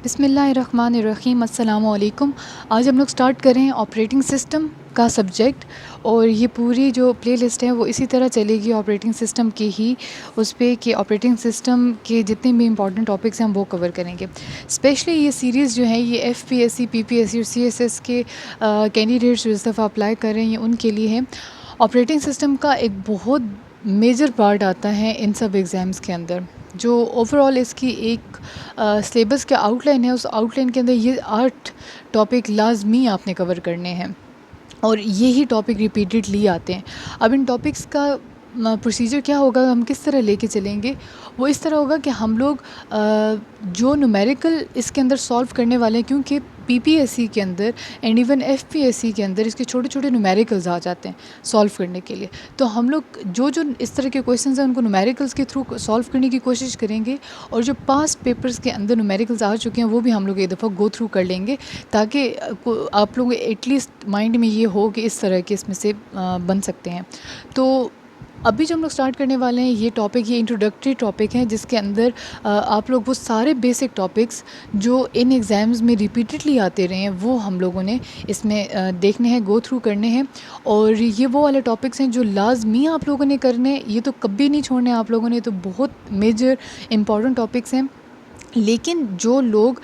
बिस्मिल्लाहिर्रहमानिर्रहीम अस्सलामु अलैकुम। आज हम लोग स्टार्ट कर रहे हैं ऑपरेटिंग सिस्टम का सब्जेक्ट, और ये पूरी जो प्लेलिस्ट है वो इसी तरह चलेगी ऑपरेटिंग सिस्टम की ही उस पे कि ऑपरेटिंग सिस्टम के जितने भी इंपॉर्टेंट टॉपिक्स हैं हम वो कवर करेंगे। स्पेशली ये सीरीज़ जो है ये एफपीएससी, पीपीएससी और सीएसएस के कैंडिडेट्स जो इस दफ़ा अप्लाई कर रहे हैं उनके लिए है। ऑपरेटिंग सिस्टम का एक बहुत मेजर पार्ट आता है इन सब एग्ज़ाम्स के अंदर। जो ओवरऑल इसकी एक सिलेबस का आउटलाइन है, उस आउटलाइन के अंदर ये 8 टॉपिक लाजमी आपने कवर करने हैं और यही टॉपिक रिपीटेडली आते हैं। अब इन टॉपिक्स का प्रोसीजर क्या होगा, हम किस तरह लेके चलेंगे, वो इस तरह होगा कि हम लोग जो न्यूमेरिकल इसके अंदर सॉल्व करने वाले हैं, क्योंकि पीपीएससी के अंदर एंड इवन एफपीएससी के अंदर इसके छोटे छोटे न्यूमेरिकल्स आ जाते हैं सॉल्व करने के लिए। तो हम लोग जो जो इस तरह के क्वेश्चंस हैं उनको न्यूमेरिकल्स के थ्रू सॉल्व करने की कोशिश करेंगे, और जो पास्ट पेपर्स के अंदर न्यूमेरिकल्स आ चुके हैं वो भी हम लोग एक दफ़ा गो थ्रू कर लेंगे, ताकि आप लोग एटलीस्ट माइंड में ये हो कि इस तरह के इसमें से बन सकते हैं। तो अभी जो हम लोग स्टार्ट करने वाले हैं ये टॉपिक, ये इंट्रोडक्टरी टॉपिक है जिसके अंदर आप लोग वो सारे बेसिक टॉपिक्स जो इन एग्ज़ाम्स में रिपीटेडली आते रहे हैं वो हम लोगों ने इसमें देखने हैं, गो थ्रू करने हैं। और ये वो वाले टॉपिक्स हैं जो लाजमी आप लोगों ने करने, ये तो कभी नहीं छोड़ने आप लोगों ने, तो बहुत मेजर इंपॉर्टेंट टॉपिक्स हैं। लेकिन जो लोग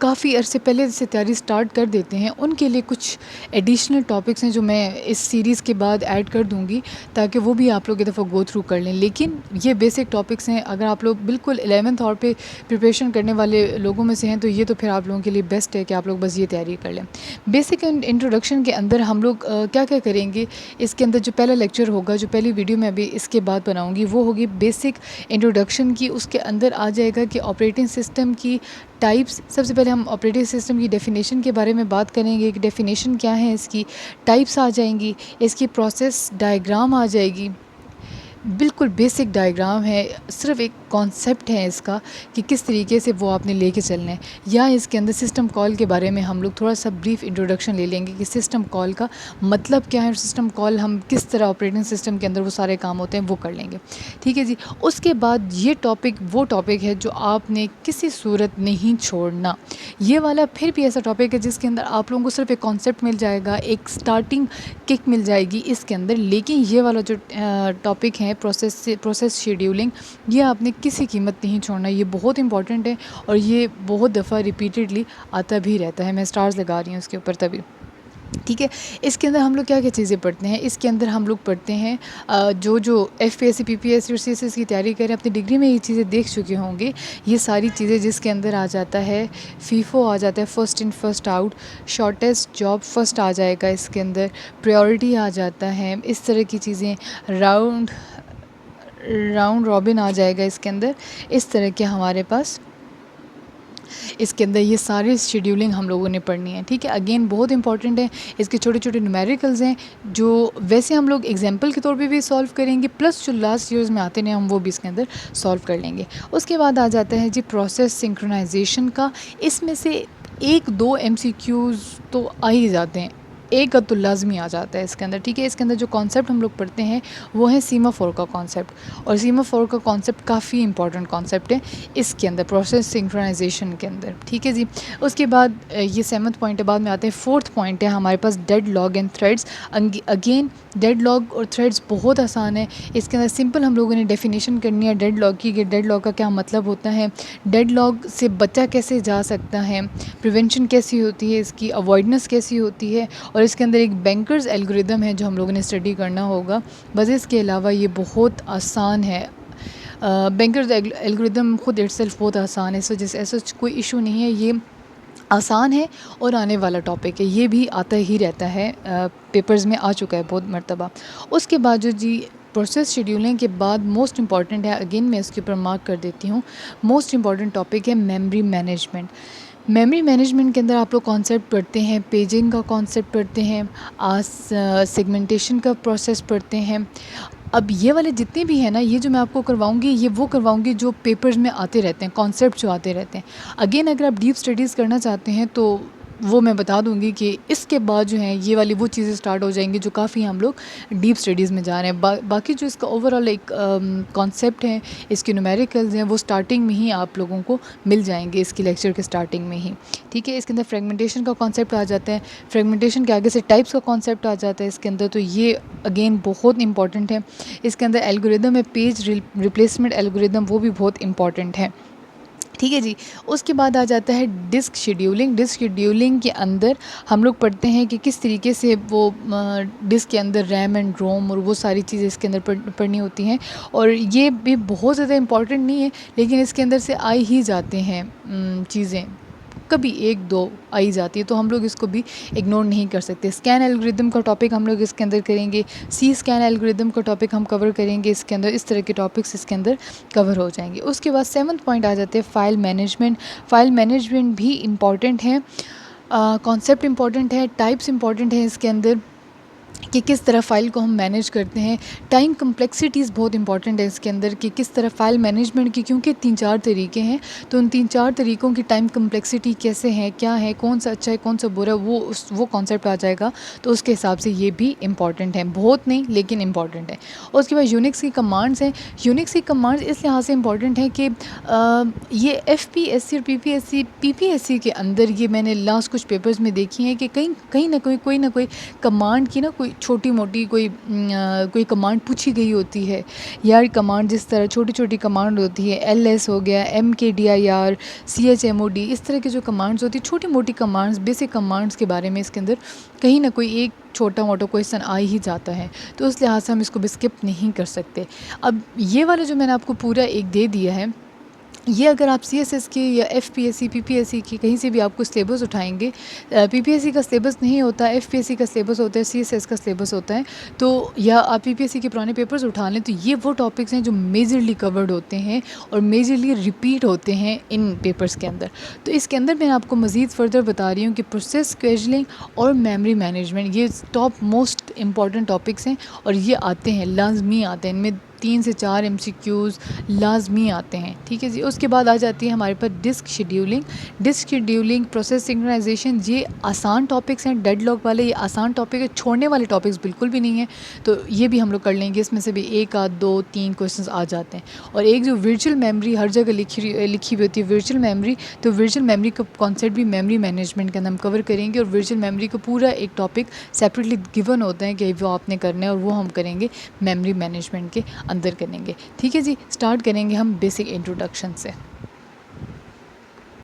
काफ़ी अरसे पहले से तैयारी स्टार्ट कर देते हैं उनके लिए कुछ एडिशनल टॉपिक्स हैं जो मैं इस सीरीज़ के बाद ऐड कर दूंगी, ताकि वो भी आप लोग एक दफ़ा गो थ्रू कर लें। लेकिन ये बेसिक टॉपिक्स हैं, अगर आप लोग बिल्कुल 11th और पे प्रिपरेशन करने वाले लोगों में से हैं तो ये तो फिर आप लोगों के लिए बेस्ट है कि आप लोग बस ये तैयारी कर लें। बेसिक इंट्रोडक्शन के अंदर हम लोग क्या क्या करेंगे, इसके अंदर जो पहला लेक्चर होगा, जो पहली वीडियो मैं अभी इसके बाद बनाऊँगी, वो होगी बेसिक इंट्रोडक्शन की। उसके अंदर आ जाएगा कि ऑपरेटिंग सिस्टम की टाइप्स। सबसे पहले हम ऑपरेटिंग सिस्टम की डेफिनेशन के बारे में बात करेंगे कि डेफिनेशन क्या है, इसकी टाइप्स आ जाएंगी, इसकी प्रोसेस डायग्राम आ जाएगी। बिल्कुल बेसिक डायग्राम है, सिर्फ एक कॉन्सेप्ट है इसका कि किस तरीके से वो आपने लेके चलना है। या इसके अंदर सिस्टम कॉल के बारे में हम लोग थोड़ा सा ब्रीफ इंट्रोडक्शन ले लेंगे कि सिस्टम कॉल का मतलब क्या है और सिस्टम कॉल हम किस तरह ऑपरेटिंग सिस्टम के अंदर वो सारे काम होते हैं वो कर लेंगे। ठीक है जी। उसके बाद ये टॉपिक वो टॉपिक है जो आपने किसी सूरत नहीं छोड़ना। ये वाला फिर भी ऐसा टॉपिक है जिसके अंदर आप लोगों को सिर्फ एक कॉन्सेप्ट मिल जाएगा, एक स्टार्टिंग किक मिल जाएगी इसके अंदर। लेकिन ये वाला जो टॉपिक है प्रोसेस शेड्यूलिंग, ये आपने किसी कीमत नहीं छोड़ना। ये बहुत इंपॉर्टेंट है और ये बहुत दफ़ा रिपीटेडली आता भी रहता है। मैं स्टार्स लगा रही हूँ इसके ऊपर तभी। ठीक है। इसके अंदर हम लोग क्या क्या चीज़ें पढ़ते हैं, इसके अंदर हम लोग पढ़ते हैं जो एफपीएससी, पीपीएससी और सीएसएस की तैयारी करें, अपनी डिग्री में ये चीज़ें देख चुके होंगे। ये सारी चीज़ें जिसके अंदर आ जाता है फीफो आ जाता है, first in first out, shortest job first आ जाएगा इसके अंदर, प्रायोरिटी आ जाता है, इस तरह की चीज़ें, राउंड रॉबिन आ जाएगा इसके अंदर। इस तरह के हमारे पास इसके अंदर ये सारी शेड्यूलिंग हम लोगों ने पढ़नी है। ठीक है। अगेन बहुत इंपॉर्टेंट है। इसके छोटे छोटे न्यूमेरिकल्स हैं जो वैसे हम लोग एग्जांपल के तौर पे भी सॉल्व करेंगे, प्लस जो लास्ट ईयर्स में आते हैं हम वो भी इसके अंदर सॉल्व कर लेंगे। उसके बाद आ जाता है जी प्रोसेस सिंक्रोनाइजेशन का। इसमें से 1-2 MCQs तो आ ही जाते हैं, एक तो लाजमी आ जाता है इसके अंदर। ठीक है। इसके अंदर जो कॉन्सेप्ट हम लोग पढ़ते हैं वो है सीमाफोर का कॉन्सेप्ट, और सीमाफोर का कॉन्सेप्ट काफ़ी इंपॉर्टेंट कॉन्सेप्ट है इसके अंदर प्रोसेस सिंक्रोनाइजेशन के अंदर। ठीक है जी। उसके बाद ये 7th पॉइंट है, बाद में आते हैं 4th पॉइंट है हमारे पास deadlock and threads. Again deadlock और थ्रेड्स बहुत आसान है। इसके अंदर सिंपल हम लोगों ने डेफिनेशन करनी है डेड लॉग की, कि डेड लॉग का क्या मतलब होता है, डेड लॉग से बचा कैसे जा सकता है, प्रिवेंशन कैसी होती है, इसकी अवॉइडनेस कैसी होती है, और इसके अंदर एक बैंकर्स एल्गोरिदम है जो हम लोगों ने स्टडी करना होगा। बस इसके अलावा ये बहुत आसान है। बैंकर्स एल्गोरिदम खुद इटसेल्फ बहुत आसान है, इस वजह से ऐसा कोई इशू नहीं है। ये आसान है और आने वाला टॉपिक है, ये भी आता ही रहता है, पेपर्स में आ चुका है बहुत मरतबा। उसके बाद जो जी प्रोसेस शेड्यूलिंग के बाद मोस्ट इंपॉर्टेंट है, अगेन मैं इसके ऊपर मार्क कर देती हूँ, मोस्ट इंपॉर्टेंट टॉपिक है मेमोरी मैनेजमेंट। मेमोरी मैनेजमेंट के अंदर आप लोग कॉन्सेप्ट पढ़ते हैं, पेजिंग का कॉन्सेप्ट पढ़ते हैं, सेगमेंटेशन का प्रोसेस पढ़ते हैं। अब ये वाले जितने भी हैं ना, ये जो मैं आपको करवाऊंगी ये वो करवाऊंगी जो पेपर्स में आते रहते हैं, कॉन्सेप्ट जो आते रहते हैं। अगेन अगर आप डीप स्टडीज़ करना चाहते हैं तो वो मैं बता दूंगी कि इसके बाद जो है ये वाली वो चीज़ें स्टार्ट हो जाएंगी जो काफ़ी हम लोग डीप स्टडीज़ में जा रहे हैं। बाकी जो इसका ओवरऑल एक कॉन्सेप्ट है, इसके न्यूमेरिकल्स हैं, वो स्टार्टिंग में ही आप लोगों को मिल जाएंगे, इसकी लेक्चर के स्टार्टिंग में ही। ठीक है, इसके अंदर फ्रेगमेंटेशन का कॉन्सेप्ट आ जाता है, फ्रेगमेंटेशन के आगे से टाइप्स का कॉन्सेप्ट आ जाता है इसके अंदर, तो ये अगेन बहुत इंपॉर्टेंट है। इसके अंदर एल्गोरिदम है, पेज रिप्लेसमेंट एल्गोरिदम, वो भी बहुत इंपॉर्टेंट है। ठीक है जी। उसके बाद आ जाता है डिस्क शेड्यूलिंग। डिस्क शेड्यूलिंग के अंदर हम लोग पढ़ते हैं कि किस तरीके से वो डिस्क के अंदर रैम एंड रोम और वो सारी चीज़ें इसके अंदर पढ़नी होती हैं, और ये भी बहुत ज़्यादा इम्पॉर्टेंट नहीं है, लेकिन इसके अंदर से आ ही जाते हैं चीज़ें, कभी एक दो आई जाती है, तो हम लोग इसको भी इग्नोर नहीं कर सकते। स्कैन एल्गोरिदम का टॉपिक हम लोग इसके अंदर करेंगे, सी स्कैन एल्गोरिदम का टॉपिक हम कवर करेंगे इसके अंदर, इस तरह के टॉपिक्स इसके अंदर कवर हो जाएंगे। उसके बाद 7th पॉइंट आ जाते हैं फ़ाइल मैनेजमेंट। फ़ाइल मैनेजमेंट भी इम्पॉर्टेंट है, कॉन्सेप्ट इम्पॉर्टेंट है, टाइप्स इम्पॉर्टेंट है इसके अंदर कि किस तरह फ़ाइल को हम मैनेज करते हैं। टाइम कम्प्लेक्सिटीज़ बहुत इंपॉर्टेंट है इसके अंदर कि किस तरह फ़ाइल मैनेजमेंट की, क्योंकि 3-4 तरीके हैं, तो उन 3-4 तरीक़ों की टाइम कम्प्लेक्सिटी कैसे है, क्या है, कौन सा अच्छा है, कौन सा बुरा है, वो कॉन्सेप्ट आ जाएगा, तो उसके हिसाब से ये भी इम्पॉर्टेंट है, बहुत नहीं लेकिन इम्पॉर्टेंट है। और उसके बाद यूनिक्स की कमांड्स हैं। यूनिक्स की कमांड्स इस लिहाज से इम्पॉर्टेंट है कि ये FPSC और PPSC के अंदर ये मैंने लास्ट कुछ पेपर्स में देखी हैं कि कहीं ना कोई कमांड की ना कोई छोटी मोटी कोई कमांड पूछी गई होती है यार। कमांड जिस तरह छोटी छोटी कमांड होती है, LS हो गया, MKDIR, CHMOD, इस तरह की जो कमांड्स होती है, छोटी मोटी कमांड्स, बेसिक कमांड्स के बारे में इसके अंदर कहीं ना कोई एक छोटा मोटा क्वेश्चन आ ही जाता है, तो उस लिहाज से हम इसको भी स्किप नहीं कर सकते। अब ये वाला जो मैंने आपको पूरा एक दे दिया है, ये अगर आप CSS की या FPSC PPSC की कहीं से भी आपको सिलेबस उठाएंगे, PPSC का सिलेबस नहीं होता, FPSC का सिलेबस होता है, CSS का सिलेबस होता है, तो या आप PPSC के पुराने पेपर्स उठा लें, तो ये वो टॉपिक्स हैं जो मेजरली कवर्ड होते हैं और मेजरली रिपीट होते हैं इन पेपर्स के अंदर। तो इसके अंदर मैं आपको मज़ीद फर्दर बता रही हूँ कि प्रोसेस स्केजुलिंग और मेमोरी मैनेजमेंट ये टॉप मोस्ट इम्पॉर्टेंट टॉपिक्स हैं, और ये आते हैं, लाजमी आते हैं, इनमें 3 से 4 MCQs लाजमी आते हैं। ठीक है जी। उसके बाद आ जाती है हमारे पास disk scheduling. Disk scheduling, process synchronization, ये आसान टॉपिक्स हैं, डेडलॉक वाले ये आसान टॉपिक है, छोड़ने वाले टॉपिक्स बिल्कुल भी नहीं है, तो ये भी हम लोग कर लेंगे। इसमें से भी 1 आध 2 3 क्वेश्चंस आ जाते हैं। और एक जो वर्चुअल मेमोरी हर जगह लिखी हुई होती है, वर्चुअल मेमोरी, तो वर्चुअल मेमोरी का कॉन्सेप्ट भी मेमोरी मैनेजमेंट के अंदर हम कवर करेंगे, और वर्चुअल मेमोरी का पूरा एक टॉपिक सेपरेटली गिवन होता है कि वो आपने करना है, और वो हम करेंगे मेमोरी मैनेजमेंट के अंदर करेंगे। ठीक है जी। स्टार्ट करेंगे हम बेसिक इंट्रोडक्शन से।